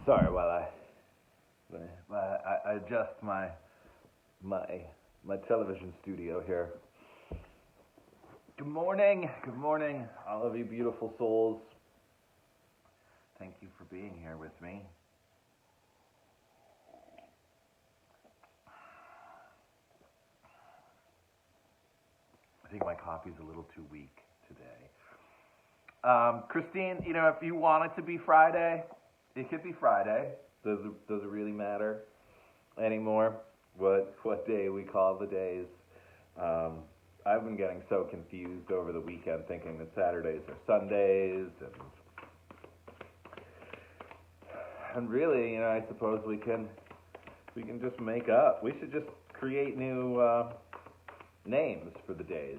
Sorry while I adjust my my television studio here. Good morning, all of you beautiful souls. Thank you for being here with me. I think my coffee's a little too weak today. Christine, if you want it to be Friday, it could be Friday. Does it really matter anymore what day we call the days? I've been getting so confused over the weekend, thinking that Saturdays are Sundays, and really, I suppose we can just make up. We should just create new names for the days.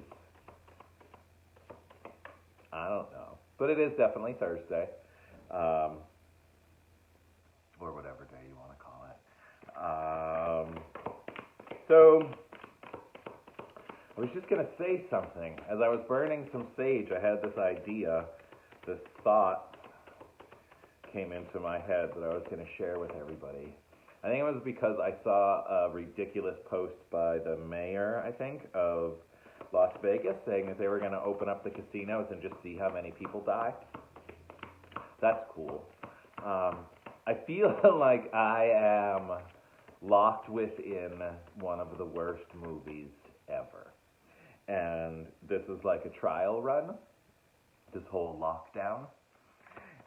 I don't know, but it is definitely Thursday, or whatever day you want to call it. So I was just going to say something. As I was burning some sage, I had this idea, this thought came into my head that I was going to share with everybody. I think it was because I saw a ridiculous post by the mayor, I think, of Las Vegas, saying that they were going to open up the casinos and just see how many people die. That's cool. I feel like I am locked within one of the worst movies ever. And this is like a trial run, this whole lockdown.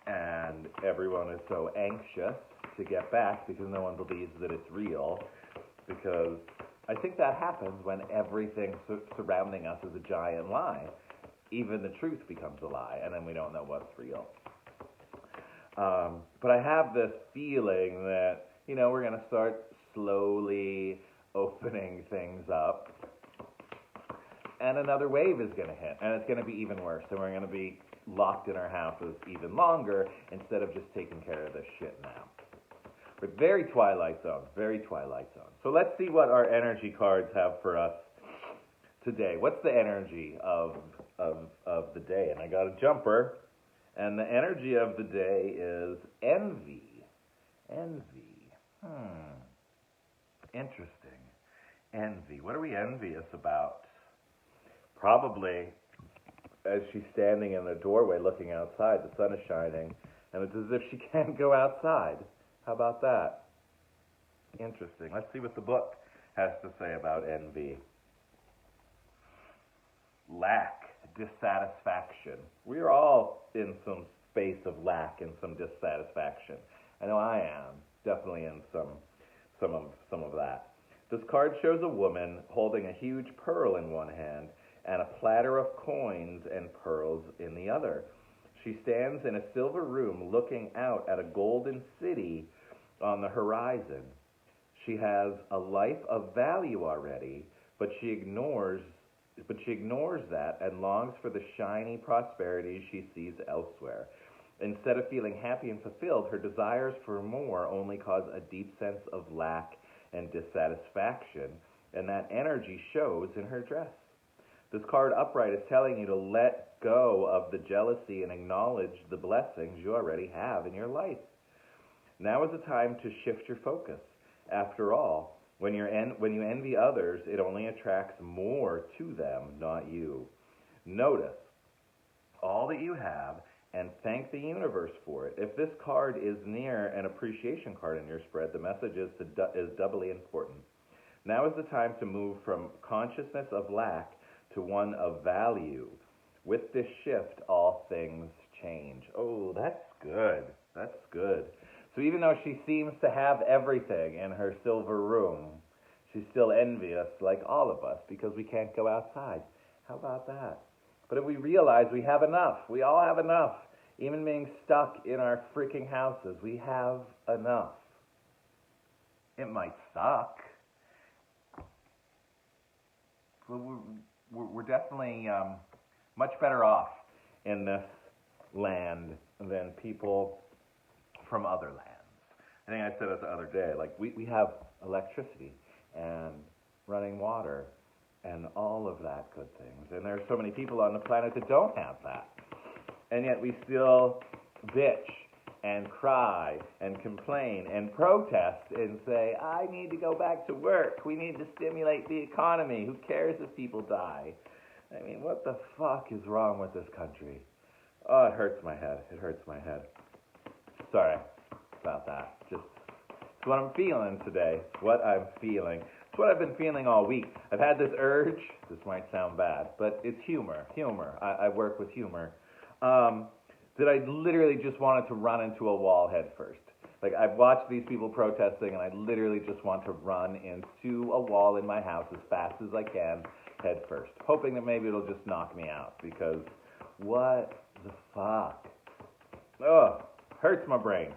And everyone is so anxious to get back because no one believes that it's real. Because I think that happens when everything surrounding us is a giant lie. Even the truth becomes a lie, and then we don't know what's real. But I have this feeling that, we're going to start slowly opening things up. And another wave is going to hit, and it's going to be even worse. And we're going to be locked in our houses even longer instead of just taking care of this shit now. But very Twilight Zone, very Twilight Zone. So let's see what our energy cards have for us today. What's the energy of the day? And I got a jumper, and the energy of the day is envy. Envy. Interesting. Envy. What are we envious about? Probably, as she's standing in the doorway looking outside, the sun is shining, and it's as if she can't go outside. How about that? Interesting. Let's see what the book has to say about envy. Lack, dissatisfaction. We are all in some space of lack and some dissatisfaction. I know I am, definitely in some of that. This card shows a woman holding a huge pearl in one hand and a platter of coins and pearls in the other. She stands in a silver room looking out at a golden city on the horizon. She has a life of value already, but she ignores that and longs for the shiny prosperity she sees elsewhere. Instead of feeling happy and fulfilled, her desires for more only cause a deep sense of lack and dissatisfaction, and that energy shows in her dress. This card upright is telling you to let go of the jealousy and acknowledge the blessings you already have in your life. Now is the time to shift your focus. After all, when you envy others, it only attracts more to them, not you. Notice all that you have and thank the universe for it. If this card is near an appreciation card in your spread, the message is doubly important. Now is the time to move from consciousness of lack to one of value. With this shift, all things change. Oh, that's good. That's good. So even though she seems to have everything in her silver room, she's still envious, like all of us, because we can't go outside. How about that? But if we realize we have enough, we all have enough, even being stuck in our freaking houses, we have enough. It might suck. But we're definitely much better off in this land than people from other lands. I think I said it the other day, like we have electricity and running water and all of that good things. And there are so many people on the planet that don't have that. And yet we still bitch and cry and complain and protest and say, I need to go back to work. We need to stimulate the economy. Who cares if people die? I mean, what the fuck is wrong with this country? Oh, it hurts my head. It hurts my head. Sorry about that. Just, it's what I'm feeling today. It's what I'm feeling. It's what I've been feeling all week. I've had this urge. This might sound bad, but it's humor. I work with humor. That I literally just wanted to run into a wall head first. Like, I've watched these people protesting, and I literally just want to run into a wall in my house as fast as I can, head first, hoping that maybe it'll just knock me out, because what the fuck? Ugh, hurts my brain.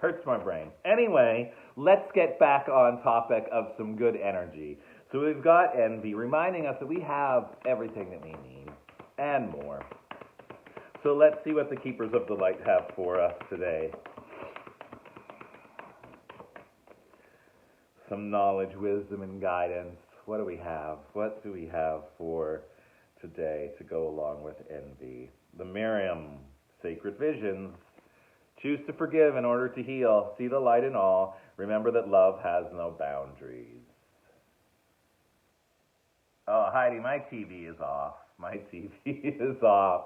Anyway, let's get back on topic of some good energy. So we've got envy reminding us that we have everything that we need, and more. So let's see what the Keepers of the Light have for us today. Some knowledge, wisdom, and guidance. What do we have? What do we have for today to go along with envy? The Miriam, Sacred Visions. Choose to forgive in order to heal. See the light in all. Remember that love has no boundaries. Oh, Heidi, my TV is off. My TV is off.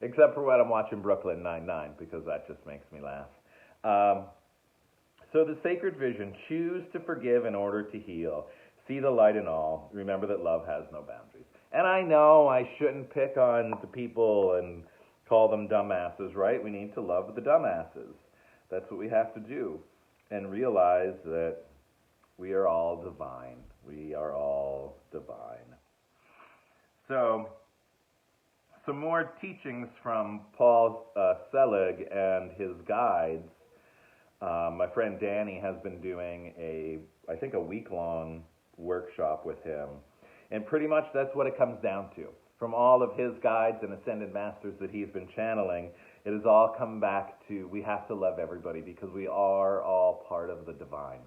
Except for when I'm watching Brooklyn Nine-Nine, because that just makes me laugh. So the Sacred Vision, choose to forgive in order to heal. See the light in all. Remember that love has no boundaries. And I know I shouldn't pick on the people and call them dumbasses, right? We need to love the dumbasses. That's what we have to do. And realize that we are all divine. We are all divine. So, some more teachings from Paul Selig and his guides. My friend Danny has been doing I think a week-long workshop with him. And pretty much that's what it comes down to. From all of his guides and ascended masters that he's been channeling, it has all come back to we have to love everybody because we are all part of the divine.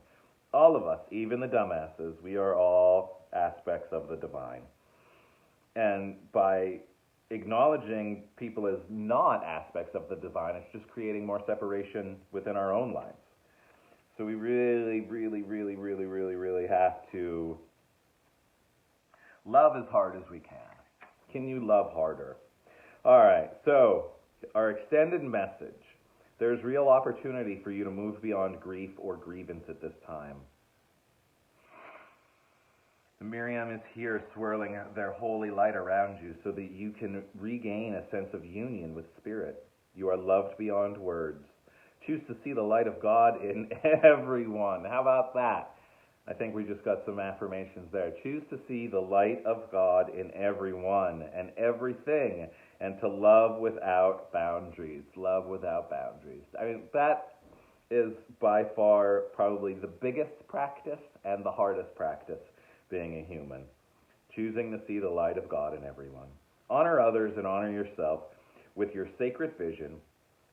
All of us, even the dumbasses, we are all aspects of the divine. And by acknowledging people as not aspects of the divine, it's just creating more separation within our own lives. So we really have to love as hard as we can. Can you love harder? All right, so our extended message. There's real opportunity for you to move beyond grief or grievance at this time. Miriam is here swirling their holy light around you so that you can regain a sense of union with Spirit. You are loved beyond words. Choose to see the light of God in everyone. How about that? I think we just got some affirmations there. Choose to see the light of God in everyone and everything, and to love without boundaries. Love without boundaries. I mean, that is by far probably the biggest practice and the hardest practice, being a human. Choosing to see the light of God in everyone. Honor others and honor yourself with your sacred vision.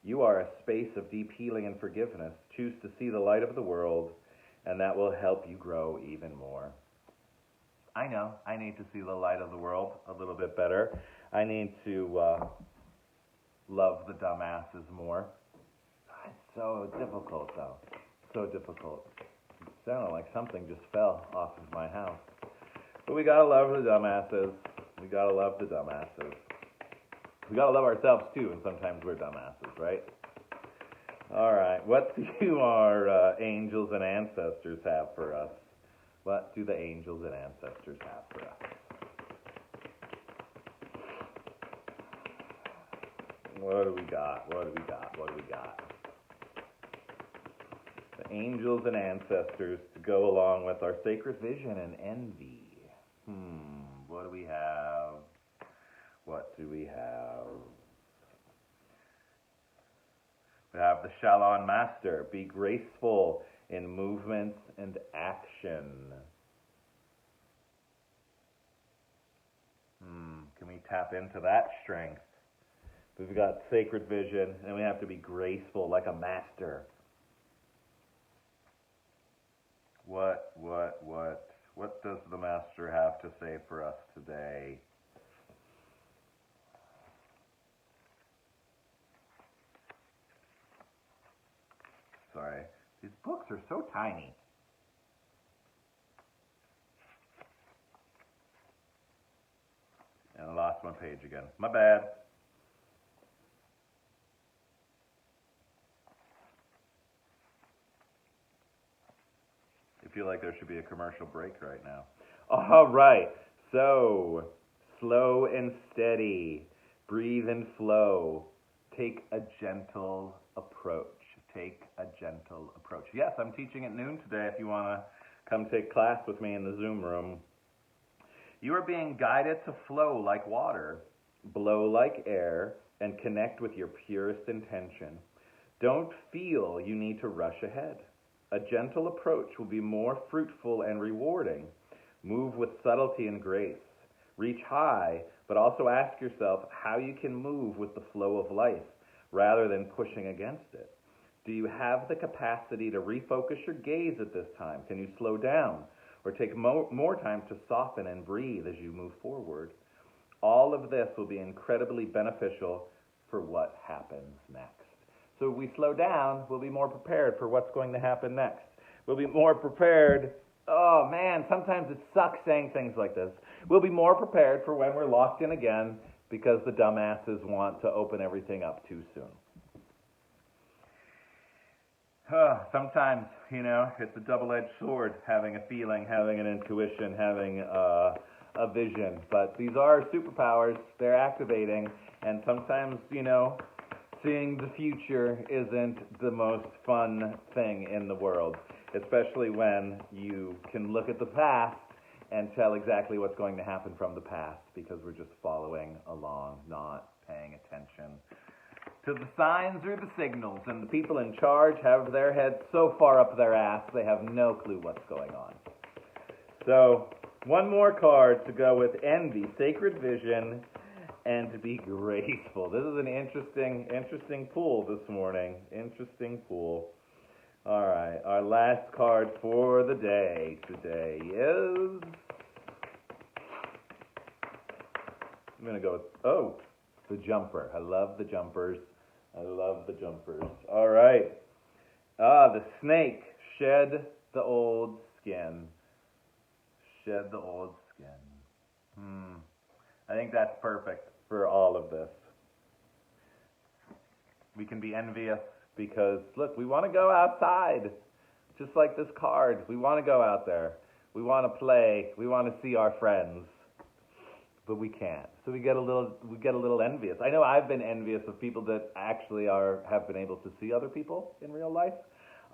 You are a space of deep healing and forgiveness. Choose to see the light of the world, and that will help you grow even more. I know, I need to see the light of the world a little bit better. I need to love the dumbasses more. It's so difficult, though. So difficult. It sounded like something just fell off of my house. But we gotta love the dumbasses. We gotta love the dumbasses. We gotta love ourselves, too, and sometimes we're dumbasses, right? All right, what do our angels and ancestors have for us? What do the angels and ancestors have for us? What do we got? The angels and ancestors to go along with our sacred vision and envy. What do we have? We have the Shalon Master. Be graceful in movements and action. Can we tap into that strength? We've got sacred vision, and we have to be graceful like a master. What does the Master have to say for us today? sorry. These books are so tiny. And I lost my page again. My bad. I feel like there should be a commercial break right now. All right. So, slow and steady. Breathe and flow. Take a gentle approach. Take a gentle approach. Yes, I'm teaching at noon today if you want to come take class with me in the Zoom room. You are being guided to flow like water, blow like air, and connect with your purest intention. Don't feel you need to rush ahead. A gentle approach will be more fruitful and rewarding. Move with subtlety and grace. Reach high, but also ask yourself how you can move with the flow of life rather than pushing against it. Do you have the capacity to refocus your gaze at this time? Can you slow down or take more time to soften and breathe as you move forward? All of this will be incredibly beneficial for what happens next. So if we slow down, we'll be more prepared for what's going to happen next. We'll be more prepared. Oh man, sometimes it sucks saying things like this. We'll be more prepared for when we're locked in again because the dumbasses want to open everything up too soon. Sometimes, it's a double-edged sword, having a feeling, having an intuition, having a vision. But these are superpowers. They're activating. And sometimes, seeing the future isn't the most fun thing in the world, especially when you can look at the past and tell exactly what's going to happen from the past because we're just following along, not paying attention to the signs or the signals, and the people in charge have their heads so far up their ass they have no clue what's going on. So, one more card to go with envy, sacred vision, and to be graceful. This is an interesting pool this morning. Interesting pool. All right, our last card for the day today is... I'm going to go with, the jumper. I love the jumpers. All right. The snake. Shed the old skin. I think that's perfect for all of this. We can be envious because, look, we want to go outside. Just like this card. We want to go out there. We want to play. We want to see our friends. But we can't. So we get a little envious. I know I've been envious of people that actually have been able to see other people in real life,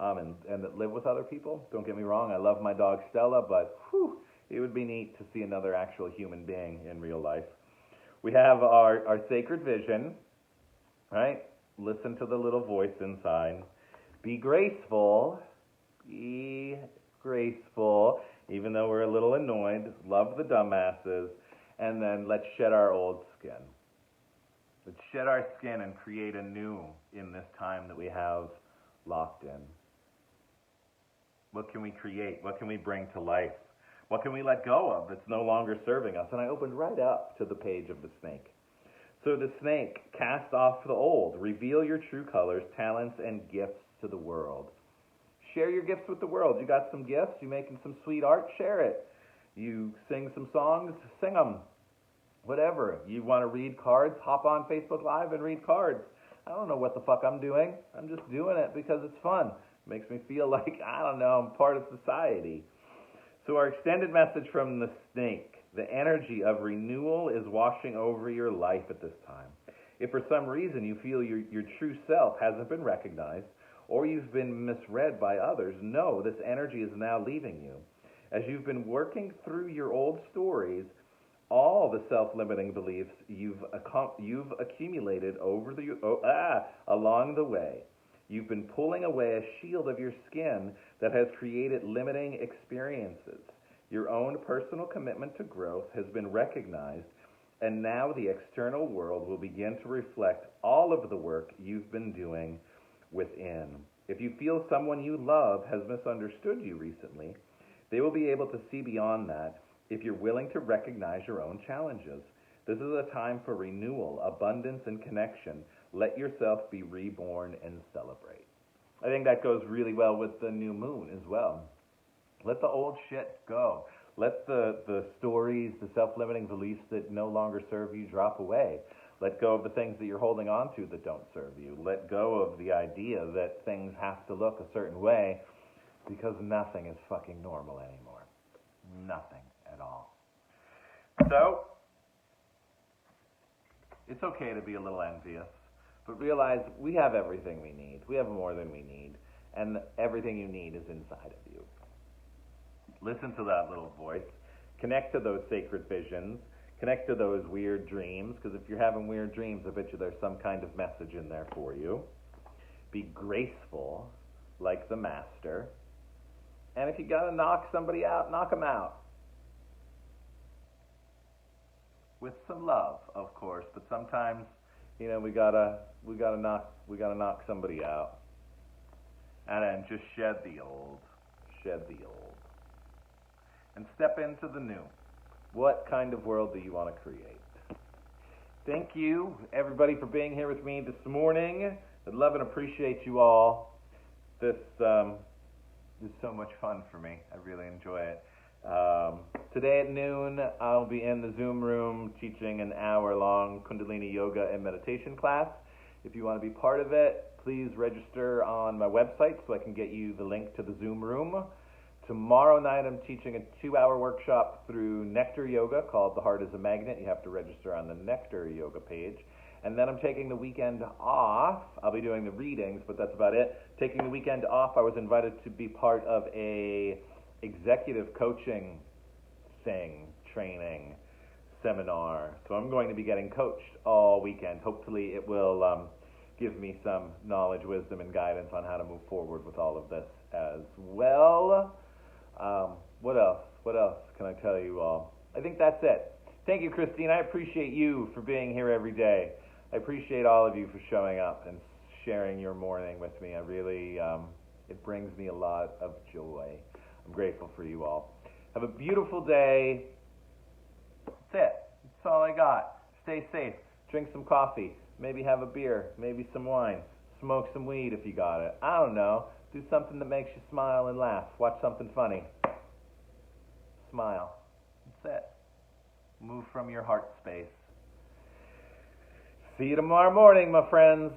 and that live with other people. Don't get me wrong, I love my dog Stella, but it would be neat to see another actual human being in real life. We have our sacred vision, right? Listen to the little voice inside. Be graceful. Be graceful, even though we're a little annoyed. Love the dumbasses. And then let's shed our old skin. Let's shed our skin and create a new in this time that we have locked in. What can we create? What can we bring to life? What can we let go of that's no longer serving us? And I opened right up to the page of the snake. So the snake, cast off the old, reveal your true colors, talents, and gifts to the world. Share your gifts with the world. You got some gifts? You making some sweet art? Share it. You sing some songs, sing them. Whatever. You want to read cards, hop on Facebook Live and read cards. I don't know what the fuck I'm doing. I'm just doing it because it's fun. It makes me feel like, I'm part of society. So our extended message from the snake, the energy of renewal is washing over your life at this time. If for some reason you feel your true self hasn't been recognized or you've been misread by others, know this energy is now leaving you. As you've been working through your old stories, all the self-limiting beliefs you've accumulated along the way, you've been pulling away a shield of your skin that has created limiting experiences. Your own personal commitment to growth has been recognized, and now the external world will begin to reflect all of the work you've been doing within. If you feel someone you love has misunderstood you recently, they will be able to see beyond that if you're willing to recognize your own challenges. This is a time for renewal, abundance, and connection. Let yourself be reborn and celebrate. I think that goes really well with the new moon as well. Let the old shit go. Let the stories, the self-limiting beliefs that no longer serve you drop away. Let go of the things that you're holding on to that don't serve you. Let go of the idea that things have to look a certain way because nothing is fucking normal anymore. Nothing at all. So, it's okay to be a little envious, but realize we have everything we need. We have more than we need, and everything you need is inside of you. Listen to that little voice. Connect to those sacred visions. Connect to those weird dreams, because if you're having weird dreams, I bet you there's some kind of message in there for you. Be graceful, like the master. And if you gotta knock somebody out, knock them out. With some love, of course, but sometimes, we gotta knock somebody out. And then just shed the old. And step into the new. What kind of world do you want to create? Thank you, everybody, for being here with me this morning. I love and appreciate you all. This is so much fun for me. I really enjoy it. Today at noon, I'll be in the Zoom room teaching an hour-long Kundalini Yoga and meditation class. If you want to be part of it, please register on my website so I can get you the link to the Zoom room. Tomorrow night, I'm teaching a 2-hour workshop through Nectar Yoga called The Heart is a Magnet. You have to register on the Nectar Yoga page. And then I'm taking the weekend off. I'll be doing the readings, but that's about it. Taking the weekend off, I was invited to be part of a executive coaching training, seminar. So I'm going to be getting coached all weekend. Hopefully it will give me some knowledge, wisdom, and guidance on how to move forward with all of this as well. What else can I tell you all? I think that's it. Thank you, Christine. I appreciate you for being here every day. I appreciate all of you for showing up and sharing your morning with me. I really, it brings me a lot of joy. I'm grateful for you all. Have a beautiful day. That's it. That's all I got. Stay safe. Drink some coffee. Maybe have a beer. Maybe some wine. Smoke some weed if you got it. I don't know. Do something that makes you smile and laugh. Watch something funny. Smile. That's it. Move from your heart space. See you tomorrow morning, my friends.